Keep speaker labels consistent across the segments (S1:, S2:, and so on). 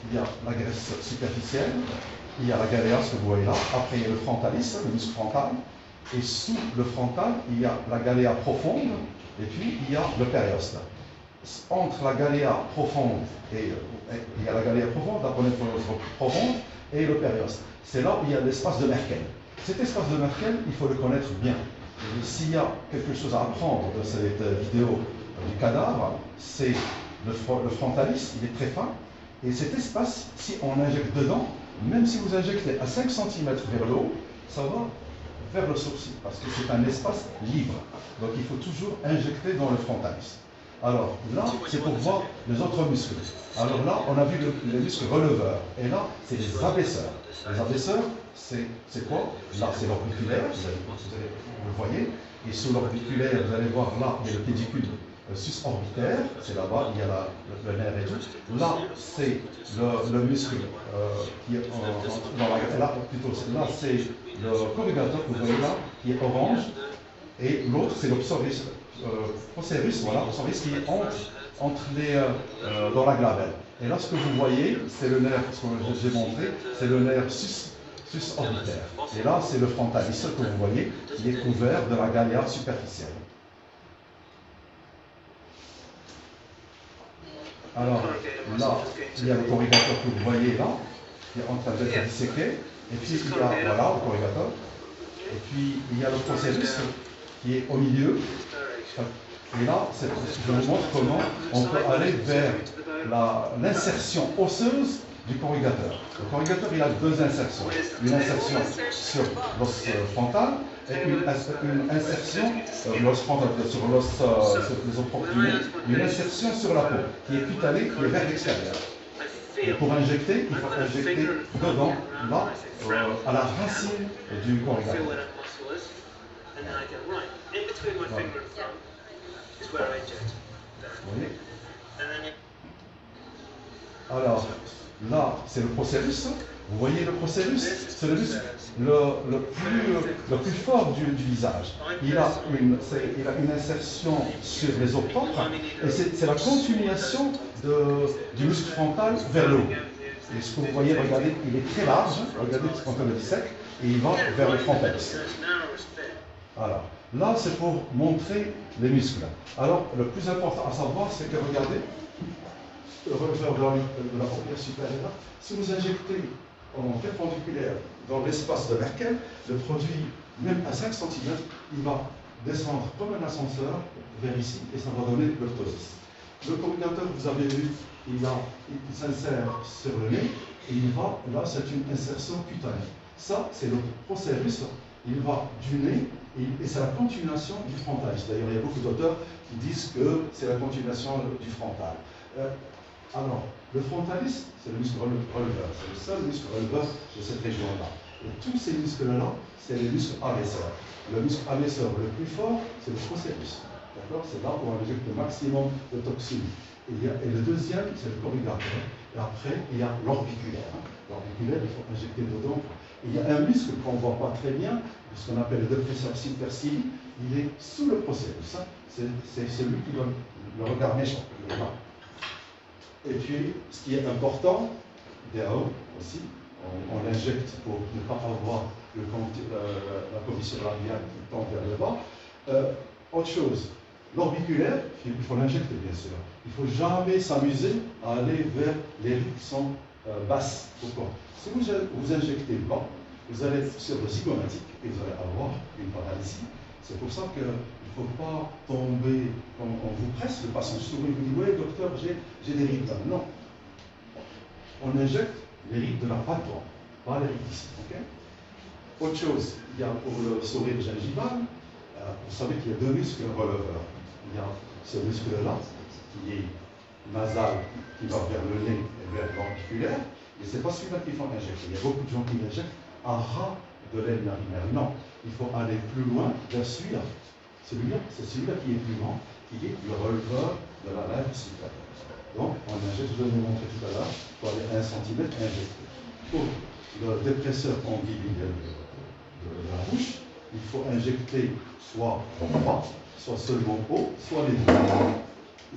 S1: il y a la graisse superficielle, il y a la galéa, ce que vous voyez là. Après, il y a le frontalis, le muscle frontal. Et sous le frontal, il y a la galéa profonde. Et puis, il y a le périoste. Entre la galéa profonde et il y a la galéa profonde, la pénétration profonde et le périoste. C'est là où il y a l'espace de Merkel. Cet espace de Merkel, il faut le connaître bien. S'il y a quelque chose à apprendre de cette vidéo du cadavre, c'est le frontalis, il est très fin. Et cet espace, si on injecte dedans, même si vous injectez à 5 cm vers le haut, ça va vers le sourcil, parce que c'est un espace libre. Donc il faut toujours injecter dans le frontalis. Alors là, c'est pour voir les autres muscles. Alors là, on a vu les muscles releveurs. Et là, c'est les abaisseurs. Les abaisseurs, c'est quoi? Là, c'est l'orbiculaire, vous le voyez. Et sous l'orbiculaire, vous allez voir là, il y a le pédicule susorbitaire, c'est là-bas, il y a le nerf et tout. Là, c'est le muscle qui est là, plutôt, là, c'est le corrugateur que vous voyez là, qui est orange. Et l'autre, c'est l'obsorus, voilà, l'obsorus qui est entre les, dans la glabelle. Et là, ce que vous voyez, c'est le nerf, ce que j'ai montré, c'est le nerf susorbitaire. Et là, c'est le frontalis que vous voyez, qui est couvert de la galéa superficielle. Alors, là, il y a le corrugateur que vous voyez là, qui est en train d'être disséqué. Et puis, il y a, voilà, le corrugateur. Et puis, il y a le processus qui est au milieu. Et là, je vous montre comment on peut aller vers l'insertion osseuse du corrugateur. Le corrugateur, il a deux insertions. Une insertion sur l'os frontal et une insertion sur l'os frontal, sur les os proximaux, une insertion sur la peau, qui est cutanée, qui est vers l'extérieur. Et pour injecter, il faut injecter dedans, là, à la racine du corrugateur. Voilà. Vous voyez? Alors, là, c'est le procellus. Vous voyez le procellus? C'est le muscle le plus fort du visage. Il a une insertion sur les os propres et c'est la continuation du muscle frontal vers le haut. Et ce que vous voyez, regardez, il est très large. Regardez quand on le dissèque et il va vers le frontalis. Voilà. Là, c'est pour montrer les muscles. Alors, le plus important à savoir, c'est que, regardez, le releveur de la paupière supérieure, si vous injectez en perpendiculaire dans l'espace de Merkel, le produit, même à 5 cm, il va descendre comme un ascenseur vers ici, et ça va donner l'orthosis. Le corrugateur, vous avez vu, il s'insère sur le nez, et il va, là, c'est une insertion cutanée. Ça, c'est le procellus, il va du nez, et c'est la continuation du frontalis. D'ailleurs, il y a beaucoup d'auteurs qui disent que c'est la continuation du frontal. Alors, le frontalis, c'est le muscle releveur. C'est le seul muscle releveur de cette région-là. Et tous ces muscles-là, c'est les muscles abaisseurs. Le muscle abaisseur le plus fort, c'est le procellus. D'accord? C'est là où on injecte le maximum de toxines. Et le deuxième, c'est le corrugateur. Et après, il y a l'orbiculaire. L'orbiculaire, il faut injecter dedans. Et il y a un muscle qu'on ne voit pas très bien, ce qu'on appelle le dépresseur supercilii, il est sous le procellus. C'est celui qui donne le regard méchant. Il est là. Et puis, ce qui est important, DAO aussi, on l'injecte pour ne pas avoir la commission labiale qui tend vers le bas. Autre chose, l'orbiculaire, il faut l'injecter bien sûr. Il ne faut jamais s'amuser à aller vers les rides qui sont basses. Pourquoi? Si vous injectez bas, vous allez sur le zygomatique et vous allez avoir une paralysie. C'est pour ça qu'il ne faut pas tomber, quand on vous presse, le patient sourit, vous dit oui docteur, j'ai des rides là. Non. On injecte les rides de la pâte, pas les rides ici. Okay? Autre chose, il y a pour le sourire gingival, vous savez qu'il y a deux muscles releveurs. Il y a ce muscle-là, qui est nasal, qui va vers le nez et vers l'orbiculaire, mais ce n'est pas celui-là qu'il faut injecter. Il y a beaucoup de gens qui injectent à ras de l'aile narinaire. Non, il faut aller plus loin vers celui-là. Celui-là, c'est celui-là qui est plus grand, qui est le releveur de la lèvre supérieure. Donc, on injecte, je vais vous montrer tout à l'heure, pour aller 1 cm injecter. Pour le dépresseur condylial de la bouche, il faut injecter soit en bas, soit seulement haut, soit les deux.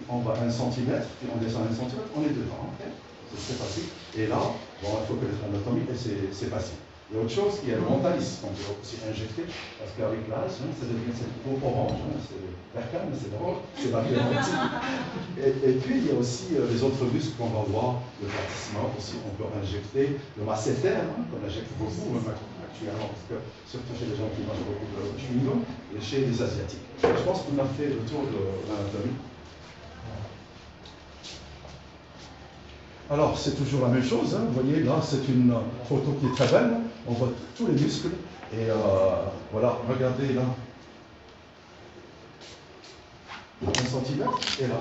S1: On va 1 cm, puis on descend 1 cm, on est dedans. Okay? c'est très facile. Et là, bon, il faut connaître l'anatomie et c'est facile. Il y a autre chose qui est le mentalisme, qu'on peut aussi injecter, parce qu'avec l'âge, ça devient cette peau orange. C'est vert calme, c'est orange, c'est la clémentine. Et puis, il y a aussi les autres muscles qu'on va voir, le platysma aussi, on peut injecter, le masséter, qu'on injecte beaucoup, même actuellement, parce que surtout chez les gens qui mangent beaucoup de chewing-gum, et chez les Asiatiques. Je pense qu'on a fait le tour de l'anatomie. Alors, c'est toujours la même chose. Vous voyez, là, c'est une photo qui est très belle. On voit tous les muscles. Et voilà, regardez là. 1 centimètre. Et là,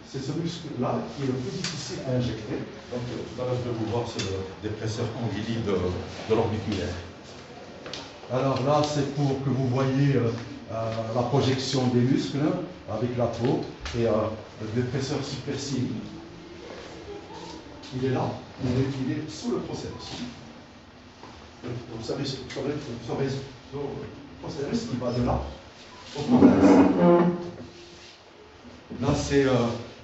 S1: c'est ce muscle-là qui est le plus difficile à injecter. Donc, tout à l'heure, je vais vous voir sur le dépresseur condylique de l'orbiculaire. Alors là, c'est pour que vous voyez la projection des muscles avec la peau et le dépresseur superciliaire. Il est là, il est sous le processus. Vous savez, le processus qui va de là au processus. Là, c'est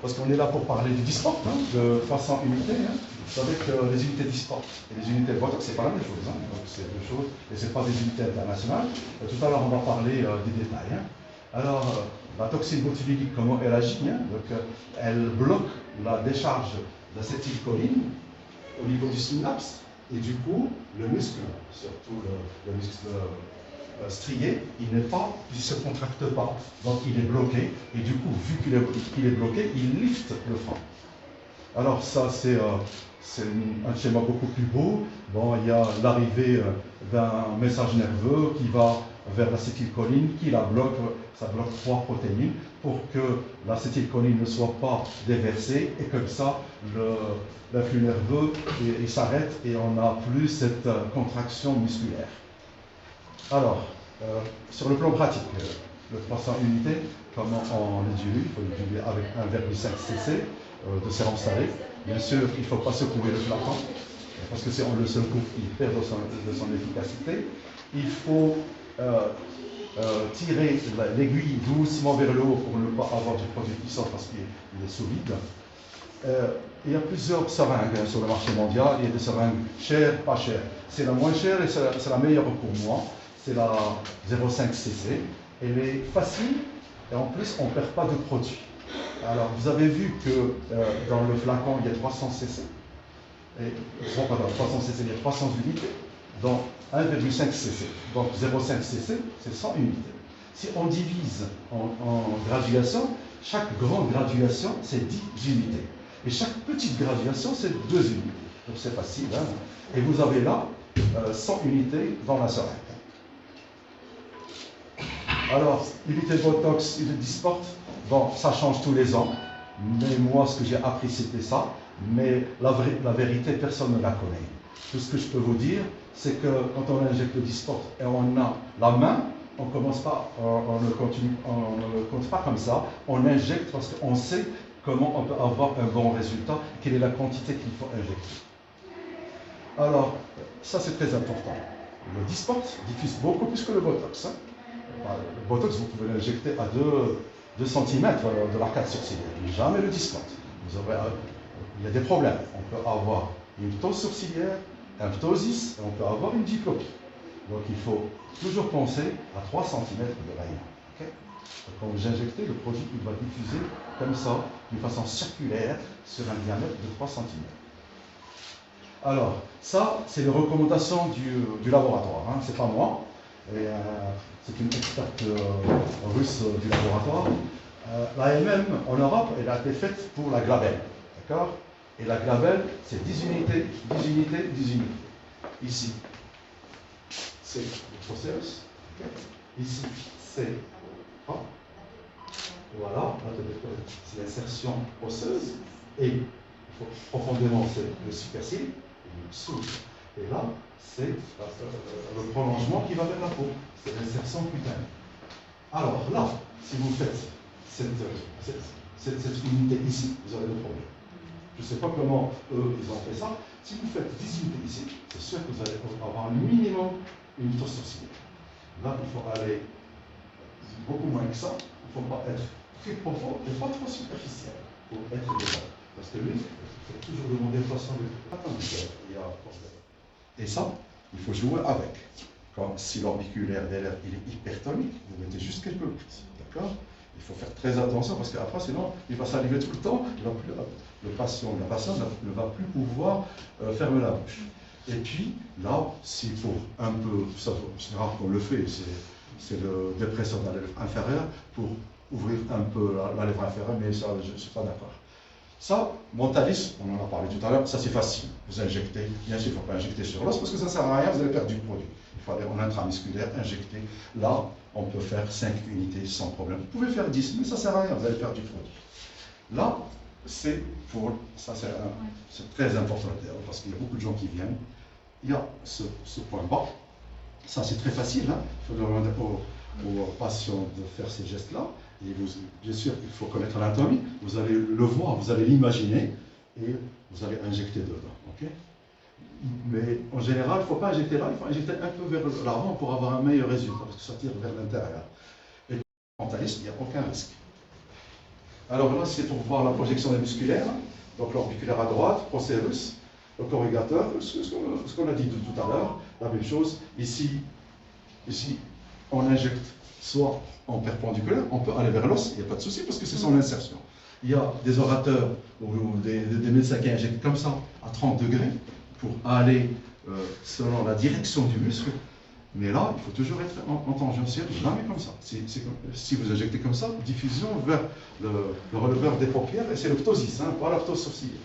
S1: parce qu'on est là pour parler du disport, de 300 unités. Vous savez que les unités disport et les unités Botox, c'est pas la même chose. Donc, c'est deux choses, et ce n'est pas des unités internationales. Tout à l'heure, on va parler des détails. Alors, la toxine botulique, comment elle agit donc, elle bloque la décharge d'acétylcholine au niveau du synapse, et du coup, le muscle, surtout le muscle strié, il ne se contracte pas, donc il est bloqué, et du coup, vu qu'il est bloqué, il lifte le frein. Alors ça, c'est un schéma beaucoup plus beau. Bon, il y a l'arrivée d'un message nerveux qui va vers l'acétylcholine, qui la bloque, ça bloque 3 protéines pour que l'acétylcholine ne soit pas déversée, et comme ça, l'influx nerveux il s'arrête et on n'a plus cette contraction musculaire. Alors, sur le plan pratique, le 300 unités, comment on les dilue? Il faut les diluer avec 1,5 cc de sérum salé. Bien sûr, il ne faut pas secouer le flacon, parce que c'est en le secoue qu'il perd de son efficacité. Il faut tirer l'aiguille doucement vers le haut pour ne pas avoir du produit qui sort parce qu'il est sous vide. Il y a plusieurs seringues sur le marché mondial. Il y a des seringues chères, pas chères. C'est la moins chère et c'est la meilleure pour moi. C'est la 0,5 cc. Elle est facile et en plus on ne perd pas de produit. Alors vous avez vu que dans le flacon il y a 300 cc. Pardon, 300 cc, il y a 300 unités. Donc 1,5 cc. Donc 0,5 cc, c'est 100 unités. Si on divise en graduation, chaque grande graduation, c'est 10 unités. Et chaque petite graduation, c'est 2 unités. Donc c'est facile. Et vous avez là 100 unités dans la seringue. Alors, unité Botox, unité Dysport, bon, ça change tous les ans. Mais moi, ce que j'ai appris, c'était ça. Mais la vérité, personne ne la connaît. Tout ce que je peux vous dire, c'est que quand on injecte le Dysport et on a la main, on ne compte pas comme ça. On injecte parce qu'on sait comment on peut avoir un bon résultat, quelle est la quantité qu'il faut injecter. Alors, ça c'est très important. Le Dysport diffuse beaucoup plus que le Botox. Le Botox, vous pouvez l'injecter à 2 cm de l'arcade sourcilière, mais jamais le Dysport. Il y a des problèmes. On peut avoir une ptose sourcilière, un ptosis, et on peut avoir une diplopie. Donc il faut toujours penser à 3 cm de rayon. Okay? Quand vous injectez, le produit il va diffuser comme ça, d'une façon circulaire, sur un diamètre de 3 cm. Alors, ça, c'est les recommandations du laboratoire. C'est pas moi. C'est une experte russe du laboratoire. L'AMM en Europe, elle a été faite pour la glabelle. D'accord? Et la glabelle, c'est 10 unités, 10 unités, 10 unités. Ici, c'est le processus. Ici, c'est. Voilà, c'est l'insertion osseuse. Et profondément, c'est le supercile, le sous. Et là, c'est le prolongement qui va vers la peau. C'est l'insertion cutanéenne. Alors là, si vous faites cette unité ici, vous aurez des problèmes. Je ne sais pas comment eux, ils ont fait ça. Si vous faites 10 unités ici, c'est sûr que vous allez avoir un minimum une ptose sourcilière. Là, il faut aller beaucoup moins que ça. Il ne faut pas être très profond et pas trop superficiel pour être dedans. Parce que lui, il faut toujours demander au patient de attendre, il y a un problème. Et ça, il faut jouer avec. Comme si l'orbiculaire derrière il est hypertonique, vous mettez juste quelques gouttes. D'accord? Il faut faire très attention parce qu'après, sinon, il va saliver tout le temps. Le patient, la patiente ne va plus pouvoir fermer la bouche. Et puis, là, s'il faut un peu, c'est rare qu'on le fait, c'est le dépresseur de la lèvre inférieure pour ouvrir un peu la lèvre inférieure, mais ça, je ne suis pas d'accord. Ça, Montalis, on en a parlé tout à l'heure, ça c'est facile. Vous injectez, bien sûr, il ne faut pas injecter sur l'os parce que ça ne sert à rien, vous allez perdre du produit. Il faut aller en intramusculaire, injecter. Là, on peut faire 5 unités sans problème. Vous pouvez faire 10, mais ça ne sert à rien, vous allez perdre du produit. Là, c'est pour, ça c'est très important parce qu'il y a beaucoup de gens qui viennent. Il y a ce point bas, ça c'est très facile, hein. Il faut demander aux patients de faire ces gestes-là. Et bien sûr, il faut connaître l'anatomie, vous allez le voir, vous allez l'imaginer, et vous allez injecter dedans. Okay? Mais en général, il ne faut pas injecter là, il faut injecter un peu vers l'avant pour avoir un meilleur résultat, parce que ça tire vers l'intérieur. Et mentaliste, il n'y a aucun risque. Alors là, c'est pour voir la projection des musculaires, donc l'orbiculaire à droite, procérus, le corrugateur, ce qu'on a dit tout à l'heure, la même chose. Ici, on injecte soit en perpendiculaire, on peut aller vers l'os, il n'y a pas de souci parce que c'est son insertion. Il y a des orateurs ou des médecins qui injectent comme ça à 30 degrés pour aller selon la direction du muscle. Mais là, il faut toujours être en tangentiel, jamais comme ça. Si vous injectez comme ça, diffusion vers le releveur des paupières, et c'est le ptosis, hein, pas la ptose sourcilière.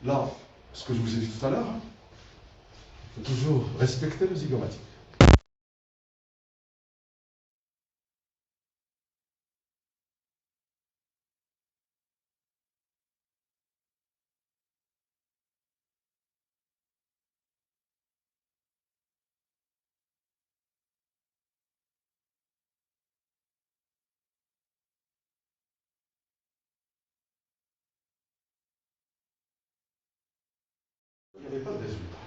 S1: Là, ce que je vous ai dit tout à l'heure, il faut toujours respecter le zygomatique. Il n'y avait pas de résultat.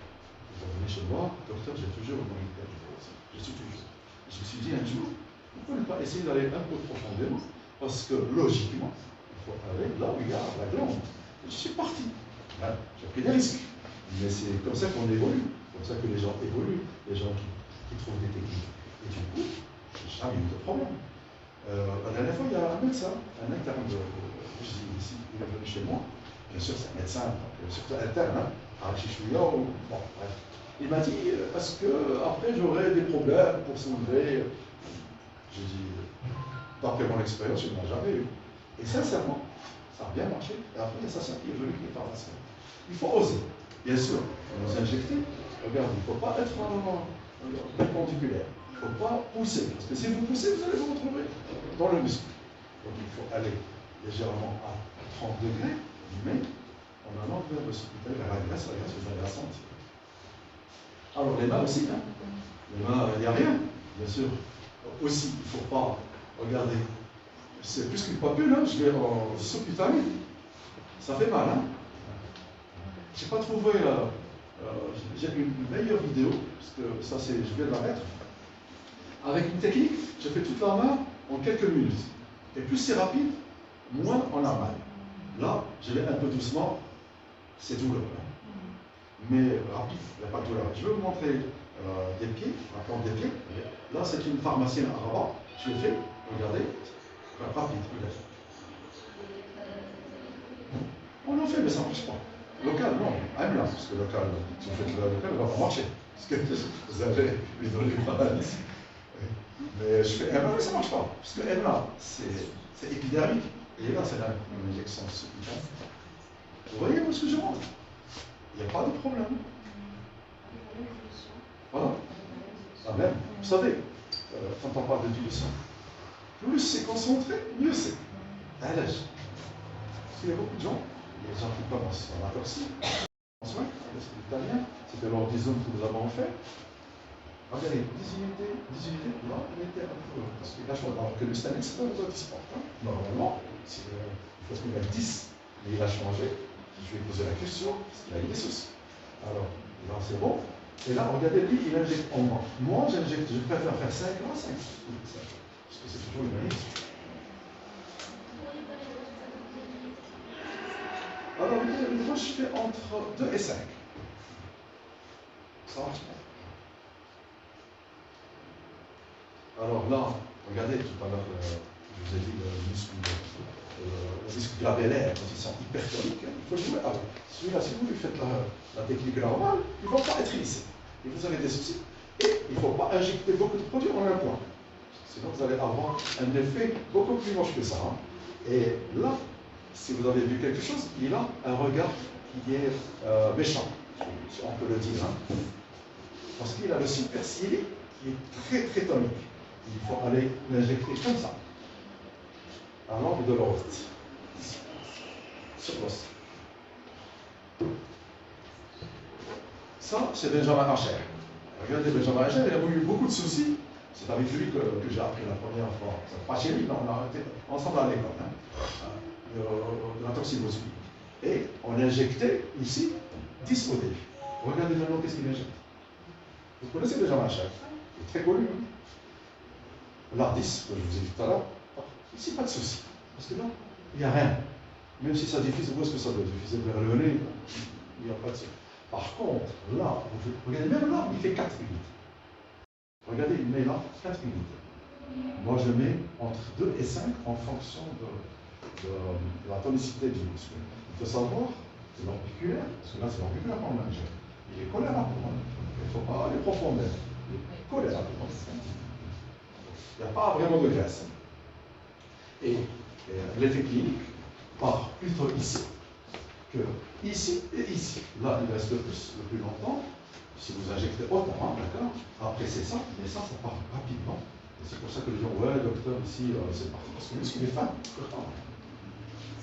S1: Vous venez chez moi, docteur, j'ai toujours une mobilité du dos. Je suis toujours. Je me suis dit un jour, pourquoi ne pas essayer d'aller un peu profondément? Parce que logiquement, il faut aller là où il y a la glande. Je suis parti. Hein, j'ai pris des risques. Mais c'est comme ça qu'on évolue. C'est comme ça que les gens évoluent. Les gens qui trouvent des techniques. Et du coup, j'ai jamais eu de problème. La dernière fois, il y a un médecin, un interne ici, il est venu chez moi. Bien sûr, c'est un médecin, surtout interne, hein. Bon, bref. Il m'a dit, est-ce que après j'aurai des problèmes pour soulever? J'ai dit, d'après mon expérience, je n'en ai jamais eu. Et sincèrement, ça a bien marché. Et après, il y a sa sœur qui est venue, qui est pharmacien. Il faut oser. Bien sûr, on nous injecter. Regarde, il ne faut pas être perpendiculaire. Il ne faut pas pousser. Parce que si vous poussez, vous allez vous retrouver dans le muscle. Donc il faut aller légèrement à 30 degrés, mais en allant vers le sous-cutané, vers la graisse, vous allez la sentir. Alors les mains aussi, hein. Les mains, il n'y a rien, bien sûr. Aussi, il ne faut pas regarder. C'est plus qu'une papule, hein. Je vais en sous-cutané. Ça fait mal, hein. Je n'ai pas trouvé. J'ai une meilleure vidéo, parce que ça, je viens de la mettre. Avec une technique, je fais toute la main en quelques minutes. Et plus c'est rapide, moins on a mal. Là, je vais un peu doucement. C'est douloureux, hein. Mais rapide, il n'y a pas de douleur. Je vais vous montrer des pieds, la plante des pieds. Là, c'est une pharmacienne à Rabat. Je l'ai fait, regardez, rapide, regardez. On en fait, mais ça ne marche pas. Local, non, même là, parce que local, si vous faites le local, il ne va pas marcher. Parce que vous allez lui donner une maladie. Mais je fais MA, mais ça ne marche pas. Parce que MA, c'est épidermique. Et là, c'est une injection sous-cutanéenne. Vous voyez où est-ce que je rentre? Il n'y a pas de problème. Voilà. Ah même, vous savez, quand on parle de dilution, plus c'est concentré, mieux c'est. À l'âge. Parce qu'il y a beaucoup de gens, les gens qui commencent en autopsie, en soins, c'est italien, c'était lors des zones que nous avons fait. Regardez, 10 unités, là, il était un peu. Parce que là, je vois que le stanley, c'est pas le qui se porte. Hein. Normalement, il faut qu'il y ait 10, mais il a changé. Je lui ai posé la question, parce qu'il a eu des soucis. Alors, là, c'est bon. Et là, regardez, lui, il injecte en bas. Moi, j'injecte, je préfère faire 5, là, 5. Parce que c'est toujours une manière. moi je fais entre 2 et 5. Ça marche pas. Alors là, regardez tout à l'heure, je vous ai dit le muscle glabellaire, quand ils sont hypertoniques, il faut jouer avec. Celui-là, si vous lui faites la technique normale, il ne va pas être lissé. Et vous avez des soucis. Et il ne faut pas injecter beaucoup de produits en un point. Sinon, vous allez avoir un effet beaucoup plus moche que ça. Hein. Et là, si vous avez vu quelque chose, il a un regard qui est méchant, si on peut le dire. Hein. Parce qu'il a le supercilié qui est très très tonique. Il faut aller l'injecter comme ça, à l'angle de l'autre, sur l'os. Ça, c'est Benjamin Asher. Regardez Benjamin Asher, il a eu beaucoup de soucis. C'est avec lui que j'ai appris la première fois. Pas chez lui, non, on a été ensemble à l'école, hein, de la toxicosmie. Et on injectait ici 10 au début. Regardez maintenant qu'est-ce qu'il injecte. Vous connaissez Benjamin Asher, il est très connu. Hein. L'Ardis, que je vous ai dit tout à l'heure, ici pas de souci. Parce que là, il n'y a rien. Même si ça diffuse, où est-ce que ça doit diffuser vers le nez? Il n'y a pas de souci. Par contre, là, regardez, même là, il fait 4 minutes. Regardez, il met là 4 minutes. Moi, je mets entre 2 et 5 en fonction de la tonicité du muscle. Il faut savoir que l'orbiculaire, parce que là, c'est l'orbiculaire qu'on injecte, il est collé à la couronne. Il ne faut pas aller profondément. Il est collé à la couronne. Il n'y a pas vraiment de graisse. Et l'effet clinique part plutôt ici que ici et ici. Là, il reste le plus longtemps. Si vous injectez autant, hein, d'accord. Après, c'est ça, mais ça part rapidement. Et c'est pour ça que les gens, ouais, docteur, ici, c'est parti. Parce que le muscle est fin.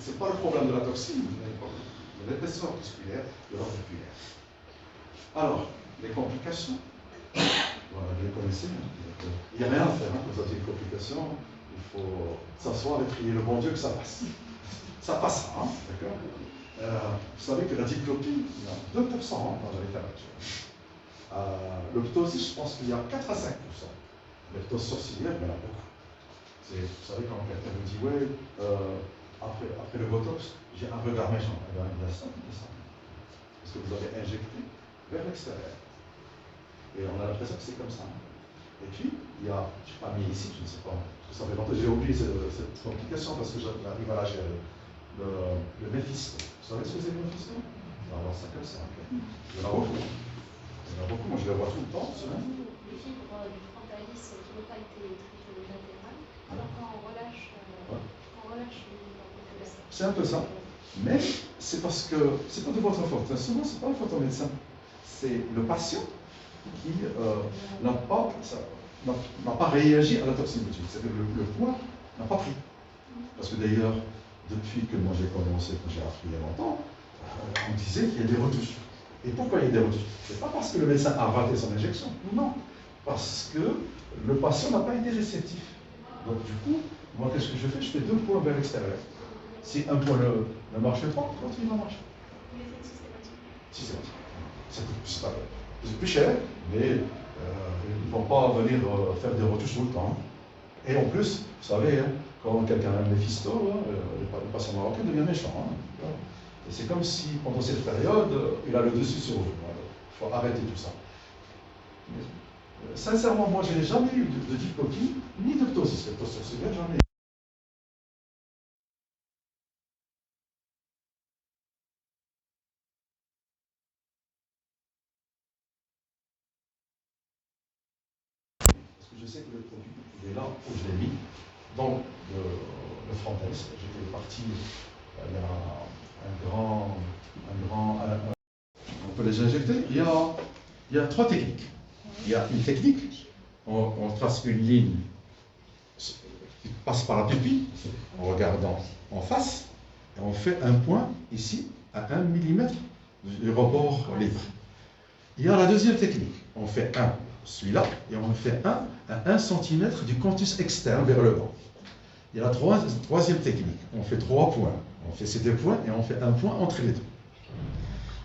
S1: Ce n'est pas le problème de la toxine, mais de l'épaisseur musculaire, de l'auriculaire. Alors, les complications, voilà, vous les connaissez. Il n'y a rien à faire hein, quand vous avez une complication. Il faut s'asseoir et prier le bon Dieu que ça passe. Ça passera, hein, d'accord. Vous savez que la diplopie, il y a 2% hein, dans la littérature. Le ptosis, je pense qu'il y a 4 à 5%. Le ptose sourcilière, il y en a beaucoup. Vous savez, quand quelqu'un vous dit, ouais, après le botox, j'ai un regard méchant. Eh bien, il y a ça, parce que vous avez injecté vers l'extérieur. Et on a l'impression que c'est comme ça. Et puis, il y a, je n'ai pas mis ici, je ne sais pas, parce que ça fait longtemps que j'ai oublié cette complication parce que j'arrive à la gérer. Le méphisto. Vous savez ce que c'est le méphisto? Alors, ça comme ça. Okay. Il y en a beaucoup. Il y en a beaucoup, moi je les vois tout le temps.
S2: Les fibres du frontalis qui n'ont pas été traitées latéralement, alors quand on relâche,
S1: c'est un peu ça. Mais c'est parce que c'est pas de votre faute. Souvent, c'est pas la faute au médecin. C'est le patient qui n'a pas réagi à la toxicité. C'est-à-dire le poids n'a pas pris. Parce que d'ailleurs, depuis que moi j'ai commencé, que j'ai appris il y a longtemps, on disait qu'il y a des retouches. Et pourquoi il y a des retouches? Ce n'est pas parce que le médecin a raté son injection, non. Parce que le patient n'a pas été réceptif. Donc du coup, moi qu'est-ce que je fais? Je fais 2 points vers l'extérieur. Si un point ne marche pas, l'autre il va marcher. Systématique. C'est plus cher, mais ils ne vont pas venir faire des retouches tout le temps. Et en plus, vous savez, hein, quand quelqu'un a un méphisto, le patient marocain devient méchant. Hein. Et c'est comme si, pendant cette période, il a le dessus sur vous. Il faut arrêter tout ça. Mais, sincèrement, moi, je n'ai jamais eu de diplopie, ni de ptosis. Le ptosis sourcilière, jamais. Parce que je sais que le produit, il est là où je l'ai mis. Donc, le frontalis, j'étais parti, il y a on peut les injecter. Il y a 3 techniques. Il y a une technique, on trace une ligne qui passe par la pupille, en regardant en face, et on fait un point ici, à 1 mm du rebord libre. Il y a la deuxième technique, on fait un, celui-là, et on fait un à 1 cm du canthus externe vers le bas. Il y a la troisième technique, on fait 3 points. On fait ces 2 points et on fait un point entre les deux.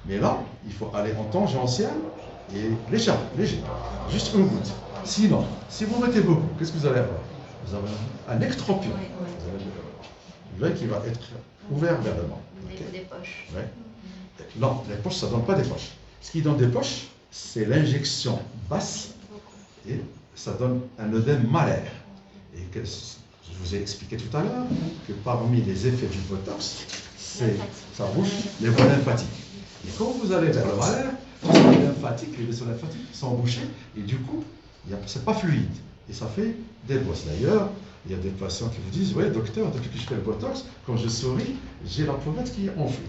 S1: Mais là, il faut aller en tangentiel et léger, juste une goutte. Sinon, si vous mettez beaucoup, qu'est-ce que vous allez avoir? Vous avez un ectropion. L'œil qui va être ouvert vers le bas.
S2: Des poches.
S1: Ouais. Non, les poches, ça ne donne pas des poches. Ce qui donne des poches, c'est l'injection basse et ça donne un œdème malaire. Et que, je vous ai expliqué tout à l'heure que parmi les effets du Botox, ça bouche les voies lymphatiques. Et quand vous allez vers le malaire, les vaisseaux lymphatiques sont bouchés et du coup, c'est pas fluide. Et ça fait des bosses. D'ailleurs, il y a des patients qui vous disent, ouais, docteur, depuis que je fais le Botox, quand je souris, j'ai la pommette qui est enflée.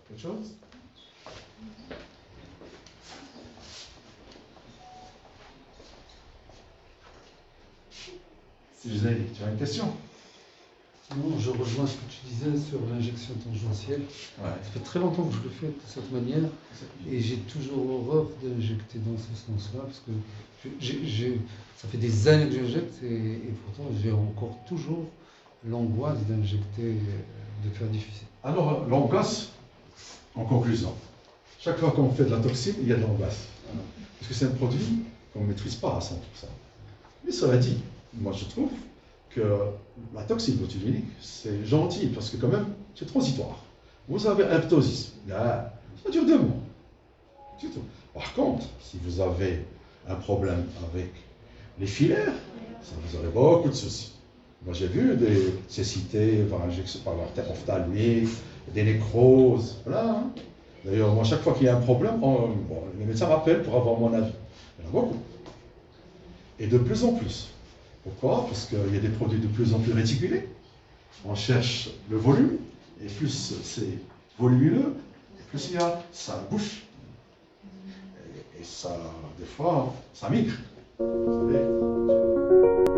S1: Quelque chose? Si je dis, tu as une question?
S3: Non, je rejoins ce que tu disais sur l'injection tangentielle.
S1: Ouais.
S3: Ça fait très longtemps que je le fais de cette manière et j'ai toujours horreur d'injecter dans ce sens-là parce que ça fait des années que j'injecte et pourtant j'ai encore toujours l'angoisse d'injecter, de faire difficile.
S1: Alors, l'angoisse, en conclusion, chaque fois qu'on fait de la toxine, il y a de l'angoisse. Parce que c'est un produit qu'on ne maîtrise pas à 100%. Mais cela dit, moi je trouve que la toxine botulique, c'est gentil, parce que quand même, c'est transitoire. Vous avez un ptosis, là, ça dure 2 mois. C'est tout. Par contre, si vous avez un problème avec les filaires, ça vous aurez beaucoup de soucis. Moi j'ai vu des cécités par injection par l'artère ophtalmique, des nécroses, voilà. Hein. D'ailleurs, moi chaque fois qu'il y a un problème, les médecins m'appellent pour avoir mon avis. Il y en a beaucoup. Et de plus en plus. Pourquoi? Parce qu'il y a des produits de plus en plus réticulés. On cherche le volume, et plus c'est volumineux, et plus ça bouche. Et ça, des fois, ça migre. Vous savez.